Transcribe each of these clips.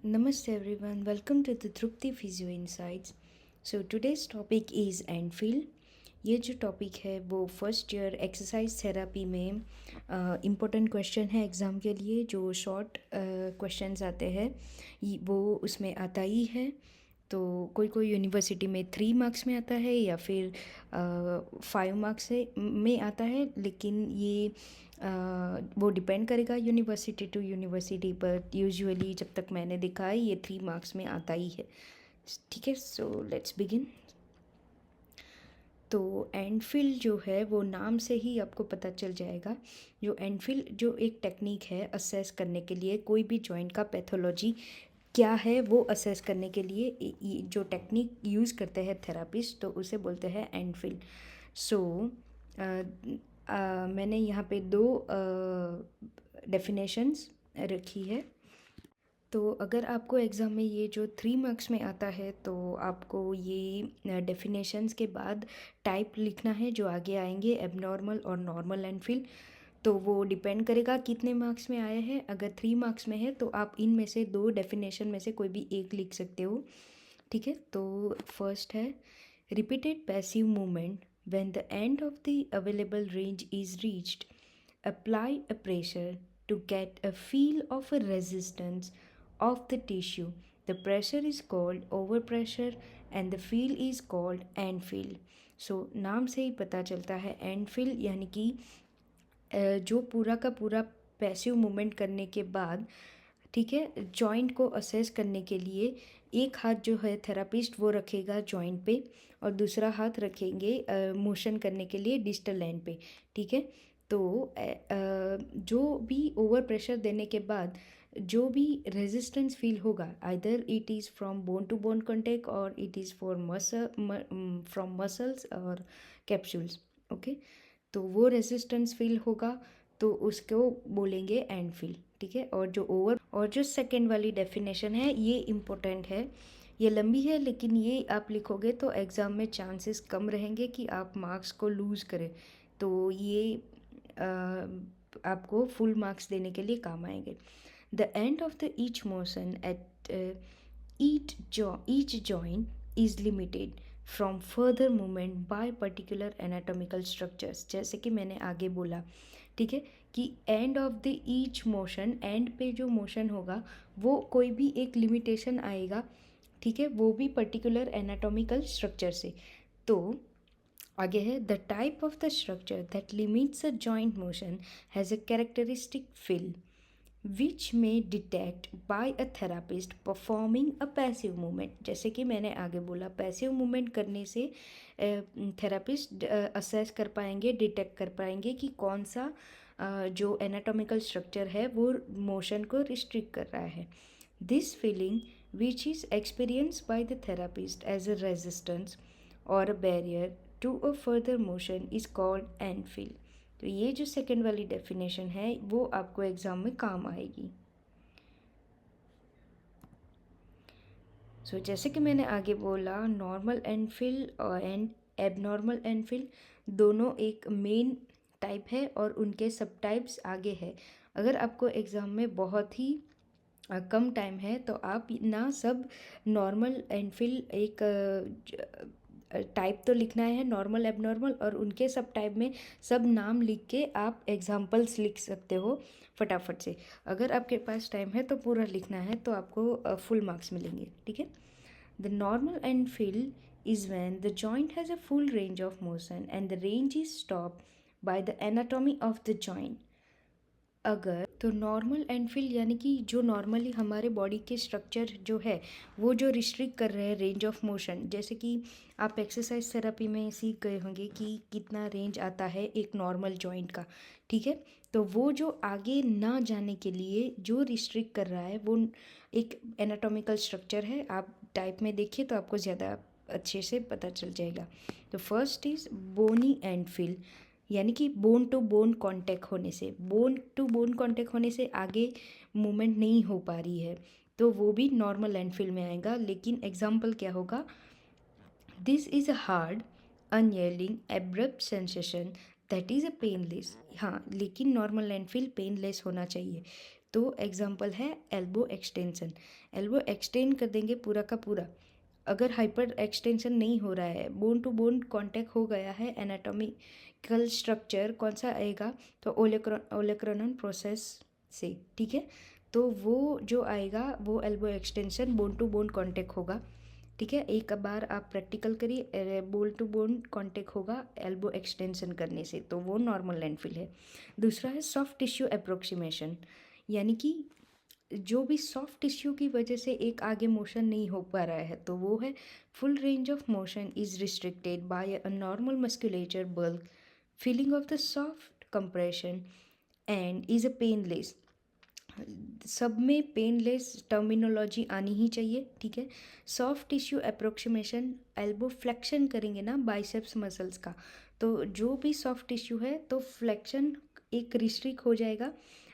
Namaste everyone, welcome to the Trupti Physio Insights. So today's topic is एंडफील. ये जो topic है वो first year exercise therapy में important question है exam के लिए. जो शॉर्ट क्वेश्चंस आते हैं वो उसमें आता ही है. तो कोई कोई यूनिवर्सिटी में 3 मार्क्स में आता है या फिर 5 मार्क्स में आता है, लेकिन ये वो डिपेंड करेगा यूनिवर्सिटी टू यूनिवर्सिटी पर. यूजुअली जब तक मैंने देखा है ये 3 मार्क्स में आता ही है. ठीक है, सो लेट्स बिगिन. तो एंडफिल जो है वो नाम से ही आपको पता चल जाएगा. जो एंडफिल जो एक टेक्निक है असेस करने के लिए कोई भी जॉइंट का पैथोलॉजी क्या है वो असेस करने के लिए जो टेक्निक यूज़ करते हैं थेरापिस्ट, तो उसे बोलते हैं एंडफिल. सो मैंने यहाँ पे 2 डेफिनेशंस रखी है. तो अगर आपको एग्ज़ाम में ये जो 3 मार्क्स में आता है तो आपको ये डेफिनेशंस के बाद टाइप लिखना है जो आगे आएंगे, एबनॉर्मल और नॉर्मल एंडफिल. तो वो डिपेंड करेगा कितने मार्क्स में आया है. अगर 3 मार्क्स में है तो आप इनमें से 2 डेफिनेशन में से कोई भी एक लिख सकते हो. ठीक है, तो फर्स्ट है repeated passive movement when the end of the available range is reached. Apply a pressure to get a feel of a resistance of the tissue. The pressure is called overpressure and the feel is called end feel. So नाम से ही पता चलता है end feel यानी कि जो पूरा का पूरा पैसिव मूवमेंट करने के बाद, ठीक है, जॉइंट को असेस करने के लिए एक हाथ जो है थेरापिस्ट वो रखेगा जॉइंट पे और दूसरा हाथ रखेंगे मोशन करने के लिए डिस्टल एंड पे. ठीक है, तो जो भी ओवर प्रेशर देने के बाद जो भी रेजिस्टेंस फील होगा, either it is from bone to bone contact और it is for from muscles और कैप्सूल्स. ओके, तो वो रेजिस्टेंस फील होगा तो उसको बोलेंगे एंड फील. ठीक है, और जो सेकेंड वाली डेफिनेशन है ये इम्पोर्टेंट है. ये लंबी है लेकिन ये आप लिखोगे तो एग्ज़ाम में चांसेस कम रहेंगे कि आप मार्क्स को लूज़ करें. तो ये आपको फुल मार्क्स देने के लिए काम आएंगे. The end of the each motion at each joint is limited from further movement by particular anatomical structures. जैसे कि मैंने आगे बोला, ठीक है, कि and of the each motion, and पे जो मोशन होगा वो कोई भी एक लिमिटेशन आएगा. ठीक है, वो भी पर्टिकुलर एनाटॉमिकल स्ट्रक्चर से. तो आगे है the type of the structure that limits a joint motion has a characteristic feel which may detect by a therapist performing a passive movement. जैसे कि मैंने आगे बोला, पैसिव मूवमेंट करने से थेरापिस्ट असेस कर पाएंगे, डिटेक्ट कर पाएंगे कि कौन सा जो एनाटॉमिकल स्ट्रक्चर है वो मोशन को रिस्ट्रिक्ट कर रहा है. This feeling which is experience by the therapist as a resistance और a barrier to a further motion is called end feel. तो ये जो सेकेंड वाली डेफिनेशन है वो आपको एग्ज़ाम में काम आएगी. सो जैसे कि मैंने आगे बोला, नॉर्मल एंडफिल एंड एबनॉर्मल एंडफिल दोनों एक मेन टाइप है और उनके सब टाइप्स आगे है. अगर आपको एग्ज़ाम में बहुत ही कम टाइम है तो आप ना सब नॉर्मल एंडफिल एक टाइप तो लिखना है, नॉर्मल एबनॉर्मल, और उनके सब टाइप में सब नाम लिख के आप एग्जाम्पल्स लिख सकते हो फटाफट से. अगर आपके पास टाइम है तो पूरा लिखना है तो आपको फुल मार्क्स मिलेंगे. ठीक है, the normal end feel is when the joint has a full range of motion and the range is stopped by the anatomy of the joint. अगर तो नॉर्मल एंडफिल यानी कि जो नॉर्मली हमारे बॉडी के स्ट्रक्चर जो है वो जो रिस्ट्रिक्ट कर रहे हैं रेंज ऑफ मोशन. जैसे कि आप एक्सरसाइज थेरेपी में सीख गए होंगे कि कितना रेंज आता है एक नॉर्मल जॉइंट का. ठीक है, तो वो जो आगे ना जाने के लिए जो रिस्ट्रिक्ट कर रहा है वो एक एनाटॉमिकल स्ट्रक्चर है. आप टाइप में देखिए तो आपको ज़्यादा अच्छे से पता चल जाएगा. तो फर्स्ट इज़ बोनी एंडफिल, यानी कि बोन टू बोन कांटेक्ट होने से, बोन टू बोन कांटेक्ट होने से आगे मूवमेंट नहीं हो पा रही है तो वो भी नॉर्मल एंडफिल में आएगा. लेकिन एग्जाम्पल क्या होगा, this is a hard unyielding abrupt sensation that is a painless. हाँ, लेकिन नॉर्मल एंडफिल पेनलेस होना चाहिए. तो एग्जांपल है एल्बो एक्सटेंशन। एल्बो एक्सटेंड कर देंगे पूरा का पूरा। अगर हाइपर एक्सटेंशन नहीं हो रहा है, बोन टू बोन कांटेक्ट हो गया है, एनाटॉमिकल स्ट्रक्चर कौन सा आएगा, तो ओलेक्रॉन प्रोसेस से, ठीक है। तो वो जो आएगा वो elbow extension bone to bone contact होगा, ठीक है। एक बार आप प्रैक्टिकल करिए, बोन टू बोन कांटेक्ट होगा एल्बो एक्सटेंशन करने से, तो वो नॉर्मल लैंडफिल है। दूसरा है सॉफ्ट टिश्यू अप्रोक्सीमेशन, यानी कि जो भी सॉफ्ट टिश्यू की वजह से एक आगे मोशन नहीं हो पा रहा है, तो वो है full range of motion is restricted by a normal musculature bulk, feeling of the soft compression and is a painless. सब में पेनलेस टर्मिनोलॉजी आनी ही चाहिए, ठीक है। Soft tissue approximation, elbow flexion करेंगे ना बाइसेप्स मसल्स का, तो जो भी सॉफ्ट टिश्यू है तो फ्लेक्शन एक रिस्ट्रिक्ट हो जाएगा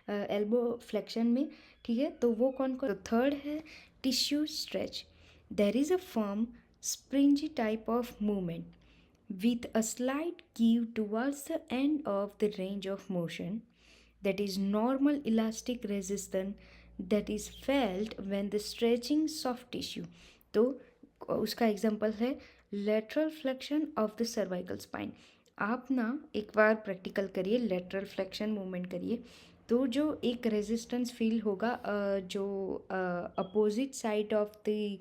एल्बो फ्लेक्शन में, ठीक है। तो वो कौन कौन, तो थर्ड है tissue stretch. There is a firm springy type of movement with a slight give towards the end of the range of motion, that is normal elastic resistance that is felt when the stretching soft tissue। तो उसका example है lateral flexion of the cervical spine. आप ना एक बार practical करिए, lateral flexion movement करिए, तो जो एक रेजिस्टेंस फील होगा जो opposite side of the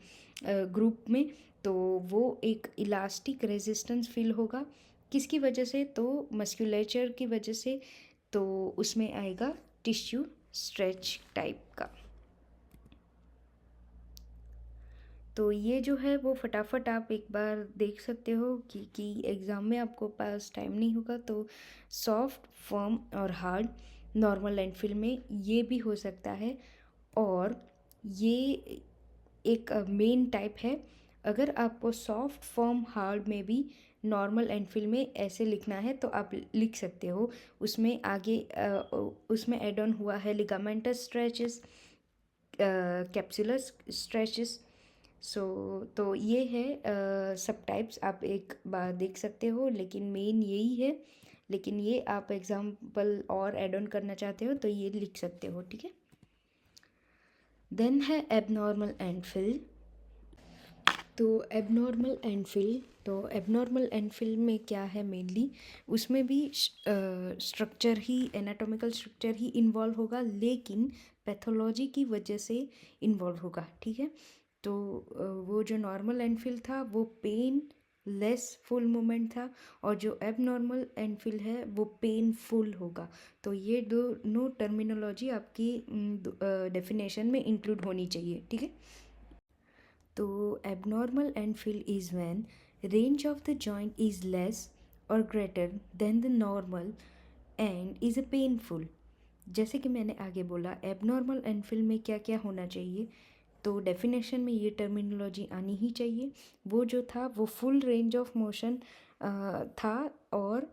group में, तो वो एक इलास्टिक रेजिस्टेंस फील होगा। किसकी वजह से, तो मस्कुलेचर की वजह से, तो उसमें आएगा टिश्यू स्ट्रेच टाइप का। तो ये जो है वो फटाफट आप एक बार देख सकते हो कि एग्ज़ाम में आपको पास टाइम नहीं होगा, तो सॉफ्ट, फर्म और हार्ड नॉर्मल लैंडफिल में ये भी हो सकता है। और ये एक मेन टाइप है। अगर आपको सॉफ्ट, फर्म, हार्ड में भी नॉर्मल लैंडफिल में ऐसे लिखना है तो आप लिख सकते हो। उसमें आगे उसमें एड ऑन हुआ है लिगामेंटस स्ट्रेचेस, कैप्सुलर स्ट्रेचेस। सो तो ये है सब टाइप्स, आप एक बार देख सकते हो, लेकिन मेन यही है। लेकिन ये आप एग्जाम्पल और एड ऑन करना चाहते हो तो ये लिख सकते हो, ठीक है। देन है एबनॉर्मल एंडफिल। तो एबनॉर्मल एंडफिल, तो एबनॉर्मल एंडफिल में क्या है मेनली, उसमें भी स्ट्रक्चर ही, एनाटॉमिकल स्ट्रक्चर ही इन्वॉल्व होगा, लेकिन पैथोलॉजी की वजह से इन्वॉल्व होगा, ठीक है। तो वो जो नॉर्मल एंडफिल था वो पेन लेस फुल मोमेंट था, और जो एबनॉर्मल एंडफिल है वो पेनफुल होगा। तो ये दोनों टर्मिनोलॉजी आपकी डेफिनेशन में इंक्लूड होनी चाहिए, ठीक है। तो abnormal end feel is when range of the joint is less और greater than the normal and is a painful. जैसे कि मैंने आगे बोला, एबनॉर्मल एंडफिल में क्या क्या होना चाहिए, तो डेफिनेशन में ये टर्मिनोलॉजी आनी ही चाहिए। वो जो था वो फुल रेंज ऑफ मोशन था और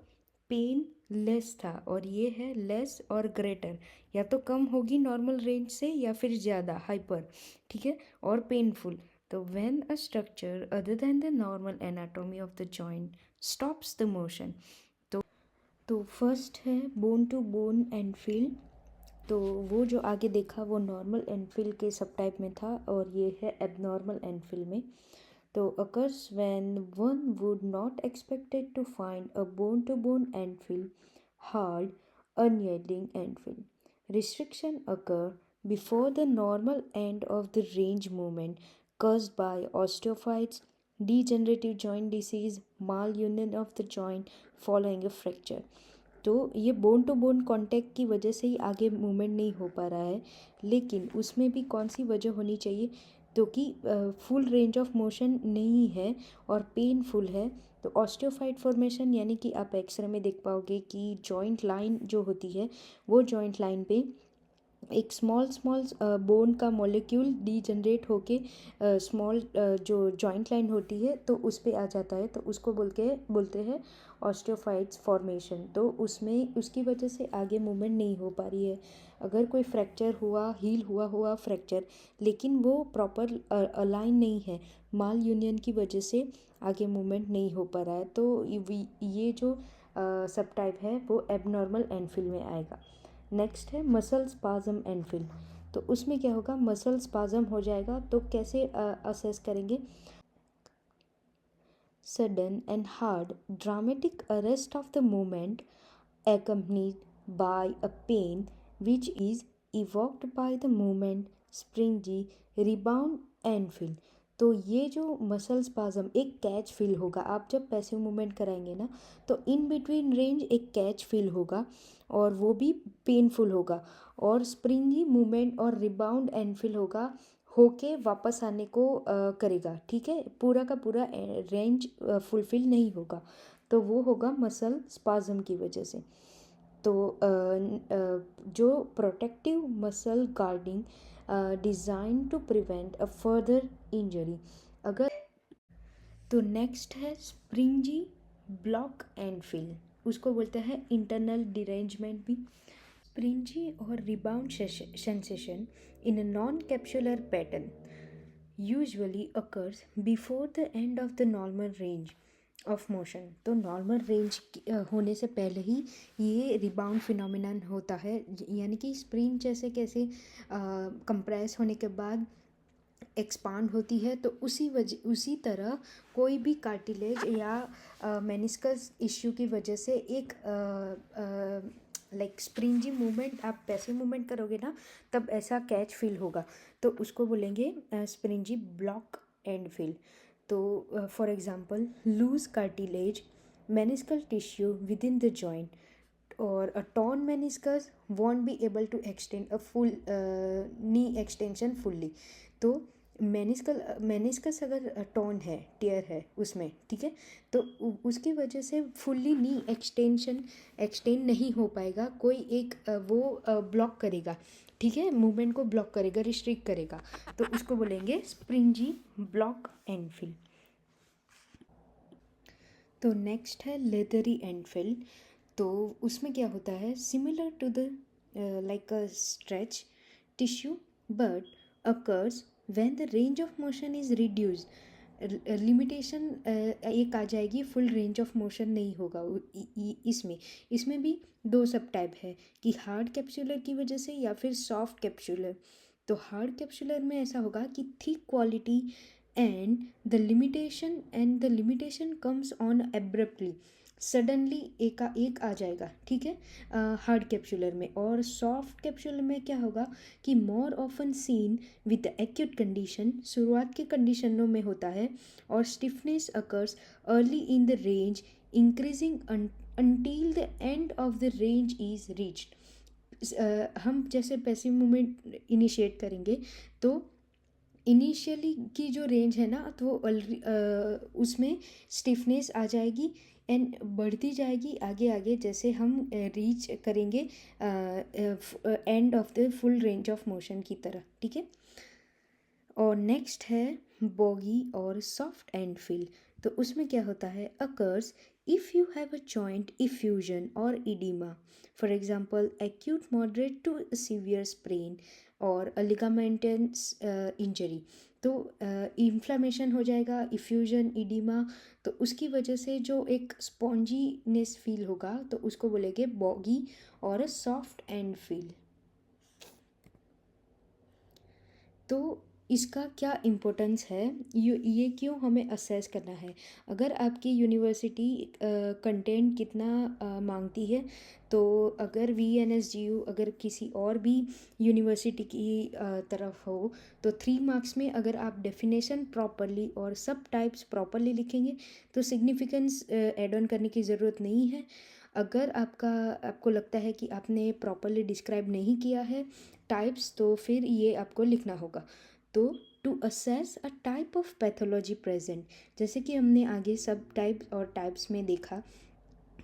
पेन लेस था, और ये है लेस और ग्रेटर, या तो कम होगी नॉर्मल रेंज से या फिर ज़्यादा हाइपर, ठीक है, और पेनफुल। तो when a structure other than the normal anatomy of the joint stops the motion. तो फर्स्ट है bone to bone end feel. तो वो जो आगे देखा वो नॉर्मल एंडफिल के सब टाइप में था, और ये है एबनॉर्मल एंडफिल में। तो occurs when one would not expected to find a bone-to-bone endfill, hard, unyielding endfill. Restriction occur before the normal end of the range movement caused by osteophytes, degenerative joint disease, malunion of the joint following a fracture। तो ये bone to bone contact की वजह से ही आगे movement नहीं हो पा रहा है, लेकिन उसमें भी कौन सी वजह होनी चाहिए, तो कि फुल रेंज ऑफ मोशन नहीं है और पेनफुल है। तो ऑस्टियोफाइट फॉर्मेशन, यानी कि आप एक्सरे में देख पाओगे कि जॉइंट लाइन जो होती है वो जॉइंट लाइन पे एक स्मॉल स्मॉल बोन का मॉलिक्यूल डीजनरेट होके स्मॉल जो जॉइंट लाइन होती है तो उस पे आ जाता है, तो उसको बोलते हैं ऑस्टियोफाइट्स फॉर्मेशन। तो उसमें उसकी वजह से आगे मूवमेंट नहीं हो पा रही है। अगर कोई फ्रैक्चर हुआ, हील हुआ फ्रैक्चर, लेकिन वो प्रॉपर अलाइन नहीं है, माल यूनियन की वजह से आगे मूवमेंट नहीं हो पा रहा है, तो ये जो सब टाइप है वो एबनॉर्मल एंडफिल में आएगा। नेक्स्ट है मसल स्पाज्म एंड फिल। तो उसमें क्या होगा, मसल स्पाज्म हो जाएगा तो कैसे असेस करेंगे, sudden and hard dramatic arrest of the movement accompanied by a pain which is evoked by the movement springy rebound and fill। तो ये जो मसल स्पाज्म एक कैच फील होगा, आप जब पैसिव मूवमेंट कराएंगे ना तो इन बिटवीन रेंज एक कैच फील होगा और वो भी पेनफुल होगा, और स्प्रिंगी मूवमेंट और रिबाउंड एंड फिल होगा, होके वापस आने को करेगा। ठीक है, पूरा का पूरा रेंज फुलफिल नहीं होगा, तो वो होगा मसल स्पाज्म की वजह से। तो जो protective muscle guarding designed to prevent a further injury. अगर तो नेक्स्ट है स्प्रिंजी ब्लॉक एंड फिल, उसको बोलते हैं इंटरनल डिरेंजमेंट भी। स्प्रिंजी और rebound sensation in a non-capsular pattern usually occurs before the end of the normal range of motion। तो normal range होने से पहले ही ये रिबाउंड फिनोमिनन होता है, यानी कि स्प्रिंग जैसे कैसे कंप्रेस होने के बाद एक्सपांड होती है, तो उसी तरह कोई भी कार्टिलेज या मेनिस्कस इश्यू की वजह से एक लाइक स्प्रिंजी मूवमेंट, आप पैसिव मूवमेंट करोगे ना तब ऐसा कैच फील होगा, तो उसको बोलेंगे स्प्रिंजी ब्लॉक एंड फील। तो for example loose cartilage meniscal tissue within the joint or a torn meniscus won't be able to extend a full knee extension fully। तो मेनिस्कस अगर torn है, tier है उसमें, ठीक है, तो उसकी वजह से फुल्ली नी एक्सटेंड नहीं हो पाएगा, कोई एक वो ब्लॉक करेगा, ठीक है, मूवमेंट को ब्लॉक करेगा, रिस्ट्रिक्ट करेगा, तो उसको बोलेंगे स्प्रिंजी ब्लॉक एंड फिल। तो नेक्स्ट है लेदरी एंड फिल। तो उसमें क्या होता है, similar to the like a stretch tissue but occurs when the range of motion is reduced. Limitation एक आ जाएगी, फुल रेंज ऑफ मोशन नहीं होगा इसमें भी दो सब टाइप है कि हार्ड कैप्सुलर की वजह से या फिर सॉफ्ट कैप्सुलर। तो हार्ड कैप्सुलर में ऐसा होगा कि thick quality and the limitation comes on abruptly, suddenly एक आ जाएगा, ठीक है, हार्ड कैप्सुलर में। और सॉफ्ट कैप्सुलर में क्या होगा कि more often seen with the acute condition, शुरुआत के कंडीशनों में होता है, और stiffness occurs early in the range increasing until the end of the range is reached। हम जैसे पैसिव मूवमेंट इनिशिएट करेंगे तो इनिशियली की जो रेंज है ना तो वो उसमें स्टिफनेस आ जाएगी एंड बढ़ती जाएगी आगे आगे, जैसे हम रीच करेंगे and of the full range of motion की तरह, ठीक है। और नेक्स्ट है बॉगी और सॉफ्ट एंड फिल। तो उसमें क्या होता है, occurs if you have a joint effusion और oedema, for example acute moderate to severe sprain और अ लिगामेंटस इंजरी। तो इन्फ्लामेशन हो जाएगा, इफ्यूजन, इडीमा, तो उसकी वजह से जो एक स्पॉन्जीनेस फील होगा तो उसको बोलेंगे बॉगी और सॉफ्ट एंड फील। तो इसका क्या इम्पोर्टेंस है, ये क्यों हमें असेस करना है। अगर आपकी यूनिवर्सिटी कंटेंट कितना मांगती है, तो अगर VNSGU अगर किसी और भी यूनिवर्सिटी की तरफ हो तो 3 मार्क्स में अगर आप डेफिनेशन प्रॉपरली और सब टाइप्स प्रॉपरली लिखेंगे तो सिग्निफिकेंस ऐड ऑन करने की ज़रूरत नहीं है। अगर आपको लगता है कि आपने प्रॉपरली डिस्क्राइब नहीं किया है टाइप्स, तो फिर ये आपको लिखना होगा। तो to assess a type of pathology present, जैसे कि हमने आगे सब टाइप्स और टाइप्स में देखा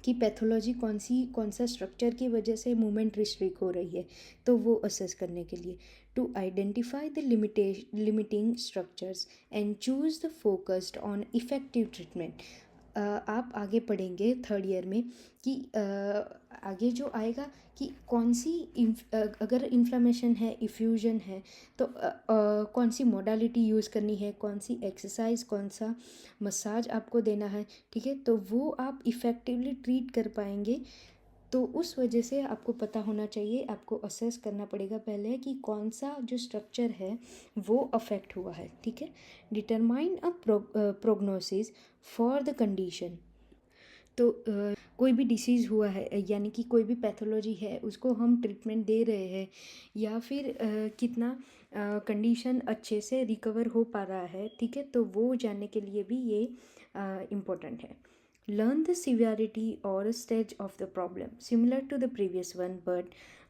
कि पैथोलॉजी कौन सा स्ट्रक्चर की वजह से मूवमेंट रिस्ट्रिक्ट हो रही है, तो वो असेस करने के लिए to identify the limiting structures and choose the focused on effective treatment. आप आगे पढ़ेंगे थर्ड ईयर में कि आगे जो आएगा कि कौन सी अगर इन्फ्लामेशन है, इफ्यूजन है, तो कौन सी मोडालिटी यूज़ करनी है, कौन सी एक्सरसाइज, कौन सा मसाज आपको देना है, ठीक है, तो वो आप इफ़ेक्टिवली ट्रीट कर पाएंगे। तो उस वजह से आपको पता होना चाहिए, आपको असेस करना पड़ेगा पहले कि कौन सा जो स्ट्रक्चर है वो अफेक्ट हुआ है, ठीक है। Determine a prognosis for the condition. तो कोई भी डिसीज़ हुआ है यानी कि कोई भी पैथोलॉजी है उसको हम ट्रीटमेंट दे रहे हैं या फिर कितना कंडीशन अच्छे से रिकवर हो पा रहा है, ठीक है, तो वो जानने के लिए भी ये इम्पोर्टेंट है। लर्न द सिवियरिटी और stage of the problem similar to the previous one, but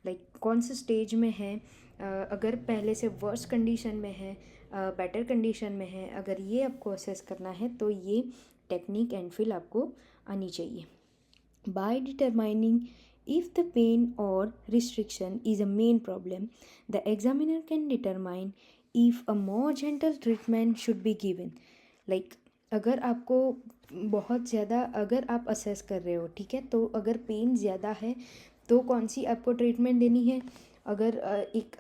like कौन से स्टेज में है, अगर पहले से वर्स कंडीशन में है, बेटर कंडीशन में है, अगर ये आपको असेस करना है तो ये टेक्निक एंड फिल आपको आनी चाहिए। By determining if the pain or restriction is a main problem, the examiner can determine if a more gentle treatment should be given. Like अगर आपको बहुत ज़्यादा, अगर आप असेस कर रहे हो, ठीक है, तो अगर पेन ज़्यादा है तो कौन सी आपको ट्रीटमेंट देनी है, अगर एक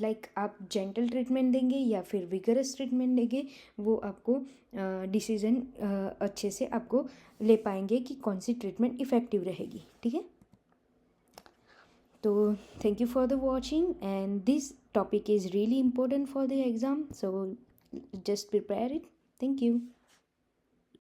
लाइक आप जेंटल ट्रीटमेंट देंगे या फिर विगरस ट्रीटमेंट देंगे, वो आपको डिसीज़न अच्छे से आपको ले पाएंगे कि कौन सी ट्रीटमेंट इफ़ेक्टिव रहेगी, ठीक है। तो thank you for the watching and this topic is really important for the exam, so just prepare it. Thank you.